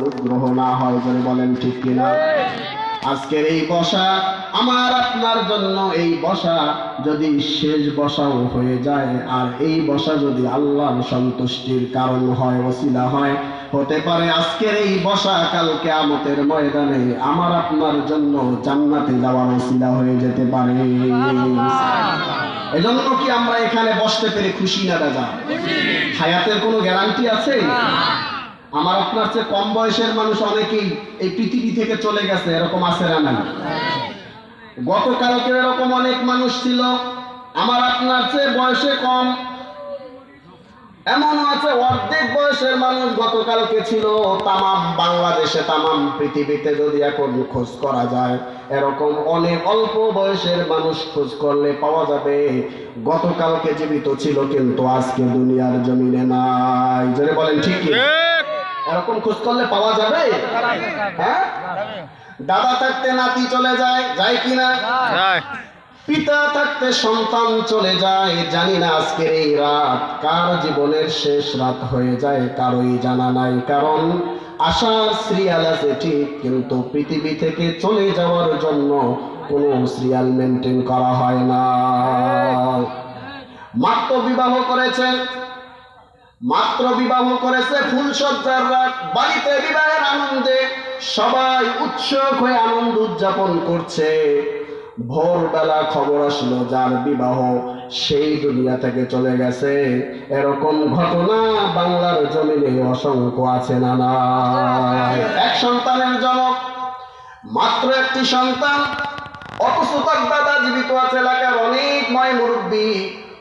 অনুগ্রহ না হয়, বলে বলেন ঠিক কিনা? আজকের এই বসা আমার আপনার জন্য, এই বসা যদি শেষ বসাও হয়ে যায়, আর এই বসা যদি আল্লাহর সন্তুষ্টির কারণ হয়, ওসিলা হয়, হতে পারে আজকের এই বসা কাল কিয়ামতের ময়দানে আমার আপনার জন্য জান্নাতে যাওয়ার ওসিলা হয়ে যেতে পারে। এজন্য কি আমরা এখানে বসতে পেরে খুশি না রাজা? হায়াতের কোনো গ্যারান্টি আছে? আমার আপনার চেয়ে কম বয়সের মানুষ অনেকেই এই পৃথিবী থেকে চলে গেছে, এরকম আছে না নাই? গতকালকে এরকম অনেক মানুষ ছিল আমার আপনার চেয়ে বয়সে কম, এমন আছে অর্ধেক বয়সের মানুষ গতকালকে ছিল। তামাম বাংলাদেশে, তামাম পৃথিবীতে যদি এখন খোঁজ করা যায়, এরকম অনেক অল্প বয়সের মানুষ খোঁজ করলে পাওয়া যাবে গতকালকে জীবিত ছিল কিন্তু আজকে দুনিয়ার জমিনে নাই। জোরে বলেন ঠিক কি? এরকম খোঁজ করলে পাওয়া যাবে? হ্যাঁ, দাদা থাকতে নাতি চলে যায়, যায় কিনা? পিতা থাকতে সন্তান চলে যায়। জানি না আজকের এই রাত কার জীবনের শেষ রাত হয়ে যায়, কারোই জানা নাই। কারণ আশার সিরিয়াল আছে ঠিক, কিন্তু পৃথিবী থেকে চলে যাওয়ার জন্য কোনো সিরিয়াল মেনটেন করা হয় না। মাত্র বিবাহ করেছে ফুলসজ্জার রাত, বাড়িতে বিবাহের আনন্দে সবাই উৎসুক হয়ে আনন্দ উদযাপন করছে। ভোরবেলা খবর আসলো যার বিবাহ সেই দুনিয়া থেকে চলে গেছে। এরকম ঘটনা বাংলার জমিনে অসংখ্য আছে না নাই? এক সন্তানের জনক, মাত্র একটি সন্তান, অথচ তার দাদা জীবিত আছে। এলাকার অনেক ময় মুরব্বী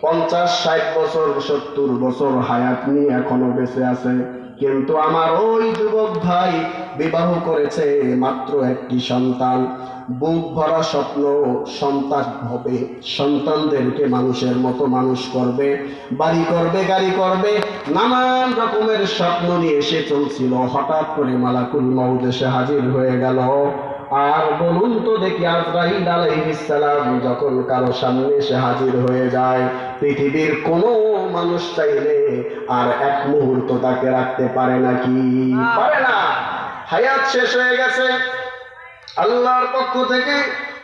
50-60 বছর 70 বছর হায়াত নিয়ে এখনো বেঁচে আছে, কিন্তু আমার ওই যুবক ভাই বিবাহ করেছে মাত্র একটি সন্তান। বুক ভরা স্বপ্ন, সন্তান হবে, সন্তানদেরকে মানুষের মতো মানুষ করবে, বাড়ি করবে, গাড়ি করবে, নানান রকমের স্বপ্ন নিয়ে এসে চলছিল। হঠাৎ করে মালাকুল মউত এসে হাজির হয়ে গেল। আর বলুন তো দেখি, আজরাইল আলাইহিস সালাম যখন কারো সামনে এসে হাজির হয়ে যায়, পৃথিবীর কোনো মানুষ চাইলে আর এক মুহূর্ত তাকে রাখতে পারে নাকি? পারে না। হায়াত শেষ হয়ে গেছে, আল্লাহর পক্ষ থেকে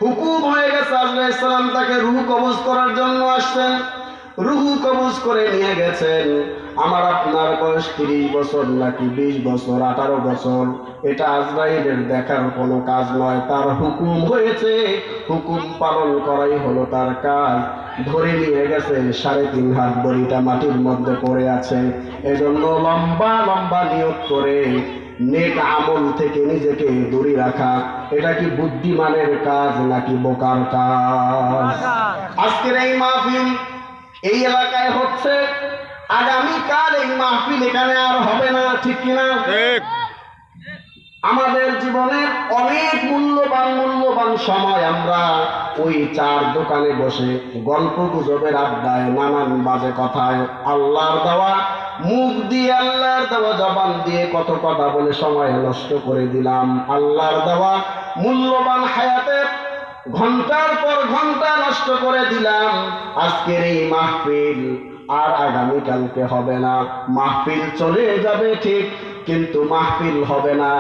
হুকুম হয়ে গেছে, আজরাইল সালাম তাকে রূহ কবজ করার জন্য আসছেন। রূহ কবজ করে নিয়ে গেছেন। আমার আপনার বয়স 30 বছর নাকি 20 বছর, 18 বছর, এটা আজরাইলের দেখার কোনো কাজ নয়। তার হুকুম হয়েছে, হুকুম পালন করাই হলো তার কাজ। ধরে নিয়ে গেছে, 3.5 হাত বড়িটা মাটির মধ্যে পড়ে আছে। এজন্য লম্বা লম্বা নিয়ত করে নেক আমল থেকে নিজেকে দূরে রাখা, এটা কি বুদ্ধিমানের কাজ নাকি বোকার কাজ? আজকের এই মাহফিল এই এলাকায় হচ্ছে, আগামীকাল এই মাহফিল এখানে আর হবে না, ঠিক কিনা? আমাদের জীবনের অনেক মূল্যবান সময় আমরা ওই চার দোকানে বসে গল্প গুজবের আড্ডায়, নানান বাজে কথায়, আল্লাহর দেওয়া মুখ দিয়ে, আল্লাহর দেওয়া জবান দিয়ে কত কথা বলে সময় নষ্ট করে দিলাম। আল্লাহর দেওয়া মূল্যবান হায়াতের ঘন্টার পর ঘন্টা নষ্ট করে দিলাম। আজকের এই মাহফিল আর আগামীকালকে হবে না। মাহফিল চলে যাবে ঠিক, কিন্তু মাহফিল হবে না।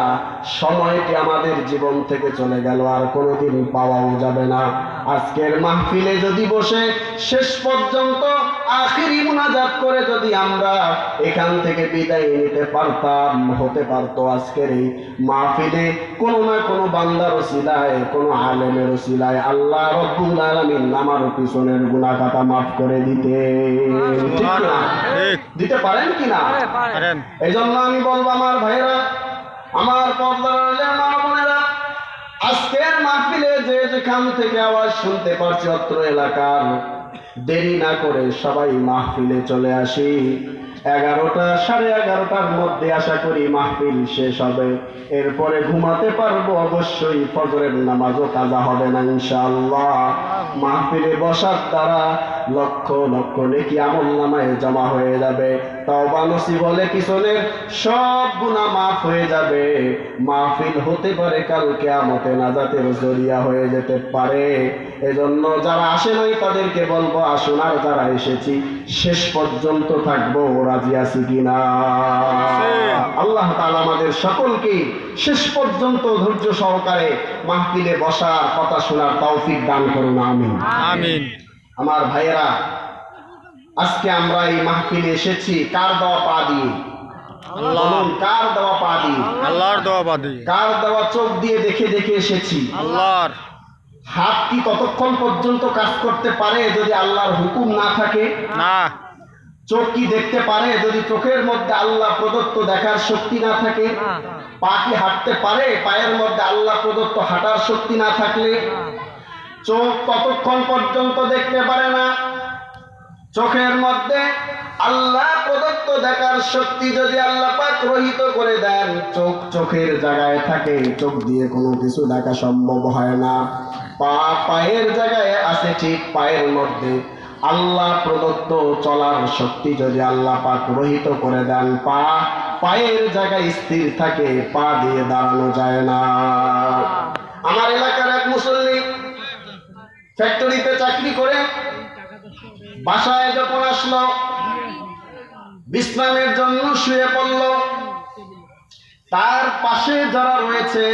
সময়টি আমাদের জীবন থেকে চলে গেল, আর কোনোদিন পাওয়াও যাবে না। আজকের মাহফিলে যদি বসে শেষ পর্যন্ত আখিরি মুনাজাত করে যদি আমরা এখান থেকে বিদায় নিতে পারতাম, হতে পারতো আজকের এই মাহফিলে কোনো না কোনো বান্দার ওসিলায়, কোনো আলেমের ওসিলায় আল্লাহ রব্বুল আলামিন আমার পিছনের গুনাহ খাতা মাফ করে দিতে পারেন কিনা? এই জন্য আমি বলবো আমার ভাইরা, আমার পর্দার মা বোনেরা, আজকের মাহফিলে যে যেখান থেকে আওয়াজ শুনতে পারছি অত্র এলাকার, দেরি না করে সবাই মাহফিলে চলে আসি। 11টা 11:30টার মধ্যে আশা করি মাহফিল শেষ হবে। এরপরে ঘুমাতে পারবো অবশ্যই, ফজরের নামাজও কাজা হবে না ইনশাআল্লাহ। মাহফিলে বসার দ্বারা লক্ষ লক্ষ নেকি আমলনামায় জমা হয়ে যাবে। তওবা নসিব হলে পিছনের সব গুনাহ মাফ হয়ে যাবে। মাহফিল হতে পারে কাল কিয়ামতে নাজাতের জরিয়া হয়ে যেতে পারে। এজন্য যারা আসে নাই তাদেরকে বলবো আসুন, আর যারা এসেছি শেষ পর্যন্ত থাকবো, রাজি আছি কিনা? আল্লাহ তাআলা আমাদের সকলকে শেষ পর্যন্ত ধৈর্য সহকারে মাহফিলে বসার, কথা শোনার তৌফিক দান করুন, আমিন আমিন। আমার ভাইয়েরা, আজকে আমরা এই মাহফিলে এসেছি কার দেওয়া পা দিয়ে? আল্লাহ, বলুন, কার দেওয়া পা দিয়ে? আল্লাহর দোয়া বাদী, কার দেওয়া চোখ দিয়ে দেখে দেখে এসেছি? আল্লাহর। হাত কি ততক্ষণ পর্যন্ত কাজ করতে পারে যদি আল্লাহর হুকুম না থাকে? না, চোখ কি দেখতে পারে যদি চোখের মধ্যে আল্লাহ প্রদত্ত দেখার শক্তি না থাকে? পা কি হাঁটতে পারে পায়ের মধ্যে আল্লাহ প্রদত্ত হাঁটার শক্তি না থাকলে? চোখ ততক্ষণ পর্যন্ত দেখতে পারে না। চোখের মধ্যে আল্লাহ প্রদত্ত দেখার শক্তি যদি আল্লাহ পাক রহিত করে দেন, চোখ চোখের জায়গায় থাকে, চোখ দিয়ে কোনো কিছু দেখা সম্ভব হয় না। পা পায়ের জায়গায় আছে ঠিক, পায়ের মধ্যে আল্লাহ প্রদত্ত চলার শক্তি যদি আল্লাহ পাক রহিত করে দেন, পা পায়ের জায়গায় স্থির থাকে, পা দিয়ে দাঁড়ানো যায় না। আমার এলাকার এক মুসল্লি ফ্যাক্টরিতে চাকরি করে বাসায় যখন আসলো, বিশ্রামের জন্য শুয়ে পড়ল, তার পাশে যারা রয়েছে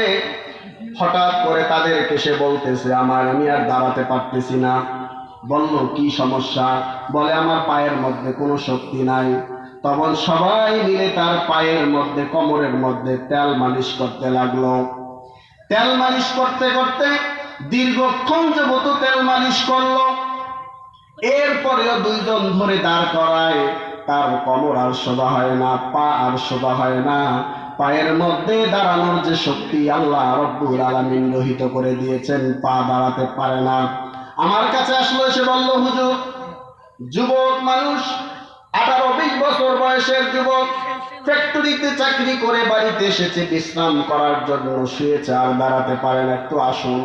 হঠাৎ করে তাদেরকে সে বলতেছে আমি আর দাঁড়াতে পারতেছি না। বলল কি সমস্যা? বলে আমার পায়ের মধ্যে কোনো শক্তি নাই। তখন সবাই মিলে তার পায়ের মধ্যে, কোমরের মধ্যে তেল মালিশ করতে লাগলো। তেল মালিশ করতে করতে দীর্ঘক্ষণ যাবত তেল মালিশ করলো। এরপরেও দুইজন ধরে দাঁড় করায়, তার কোমর আর সোজা হয় না, পা আর সোজা হয় না। পায়ের মধ্যে দাঁড়ানোর যে শক্তি আল্লাহ রব্বুল আলামিন রহিত করে দিয়েছেন, পা দাঁড়াতে পারে না। আমার কাছে আসলো, এসে বলল হুজুর, যুবক মানুষ, 18-20 বছর বয়সের যুবক, ফ্যাক্টরিতে চাকরি করে বাড়িতে এসেছে বিশ্রাম করার জন্য, শুয়েছে আর দাঁড়াতে পারে না, একটু আসুন।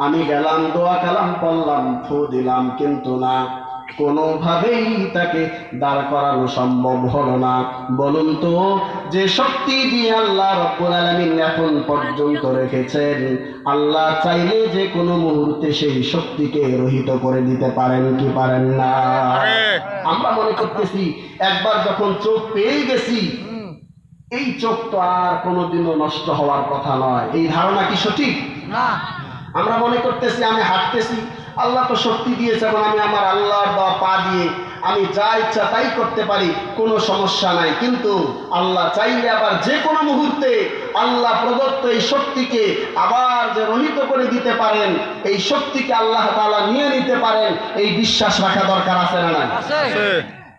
আমি গেলাম, দোয়া কালাম পড়লাম, ফু দিলাম, কিন্তু না, কোনোভাবেই তাকে দাঁড় করানো সম্ভব হলো না। বলুন তো, যে শক্তি দিয়ে আল্লাহ রব্বুল আলামিন এখন পর্যন্ত রেখেছেন, আল্লাহ চাইলে যে কোনো মুহূর্তে সেই শক্তিকে রহিত করে দিতে পারেন কি পারেন না? আমরা মনে করতেছি একবার যখন চোখ পেয়ে গেছি, এই চোখ তো আর কোনোদিনও নষ্ট হওয়ার কথা নয়। এই ধারণা কি সঠিক? না। আমরা মনে করতেছি আমি হাঁটতেছি, আল্লাহ তো শক্তি দিয়েছে, এখন আমি আমার আল্লাহর দেওয়া পা দিয়ে আমি যা ইচ্ছা তাই করতে পারি, কোনো সমস্যা নাই। কিন্তু আল্লাহ চাইলে আবার যে কোনো মুহূর্তে আল্লাহ প্রদত্ত এই শক্তিকে আবার যে রহিত করে দিতে পারেন, এই শক্তিকে আল্লাহ তাআলা নিয়ে নিতে পারেন, এই বিশ্বাস রাখা দরকার আছে না নাই?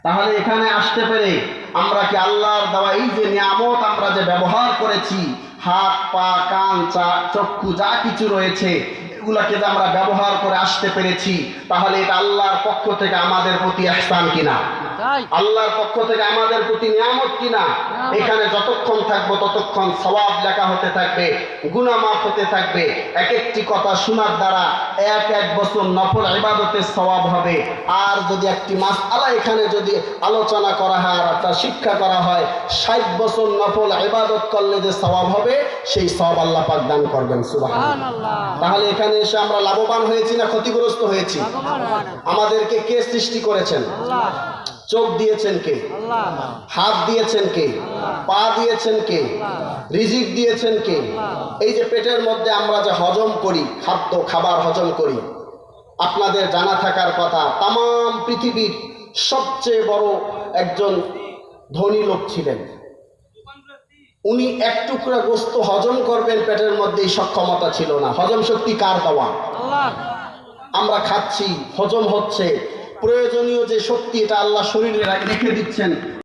তাহলে এখানে আসতে পেরে আমরা কি আল্লাহর দেওয়া এই যে নিয়ামত আমরা যে ব্যবহার করেছি, হাত পা কান চক্ষু যা কিছু রয়েছে, এগুলাকে যে আমরা ব্যবহার করে আসতে পেরেছি, তাহলে এটা আল্লাহর পক্ষ থেকে আমাদের প্রতি ইহসান কিনা? আল্লাহর পক্ষ থেকে আমাদের প্রতি নিয়ামত কিনা? এখানে যতক্ষণ থাকবো ততক্ষণ সওয়াব লেখা হতে থাকবে, গুনাহ মাফ হতে থাকবে। এক একটি কথা শোনার দ্বারা এক বছর নফল ইবাদতের সওয়াব হবে। আর যদি একটি মাসআলা এখানে যদি আলোচনা করা হয় আর তা শিক্ষা করা হয়, 60 বছর নফল ইবাদত করলে যে সওয়াব হবে, সেই সওয়াব আল্লাহ পাক দান করবেন, সুবহানাল্লাহ। তাহলে এখানে এসে আমরা লাভবান হয়েছি না ক্ষতিগ্রস্ত হয়েছি? আমাদেরকে কে সৃষ্টি করেছেন? আল্লাহ। চোখ দিয়েছেন কে? আল্লাহ। হাত দিয়েছেন কে? আল্লাহ। পা দিয়েছেন কে? আল্লাহ। রিজিক দিয়েছেন কে? আল্লাহ। এই যে পেটের মধ্যে আমরা যে হজম করি, খাবার হজম করি, আপনাদের জানা থাকার কথা, তাম পৃথিবীর সবচেয়ে বড় একজন ধনী লোক ছিলেন। উনি এক টুকরা গোস্ত হজম করবেন, পেটের মধ্যে এই সক্ষমতা ছিল না। হজম শক্তি কার দেওয়া? আল্লাহ। আমরা খাচ্ছি, হজম হচ্ছে, প্রয়োজনীয় যে শক্তি এটা আল্লাহ শরীরে রেখে দিচ্ছেন।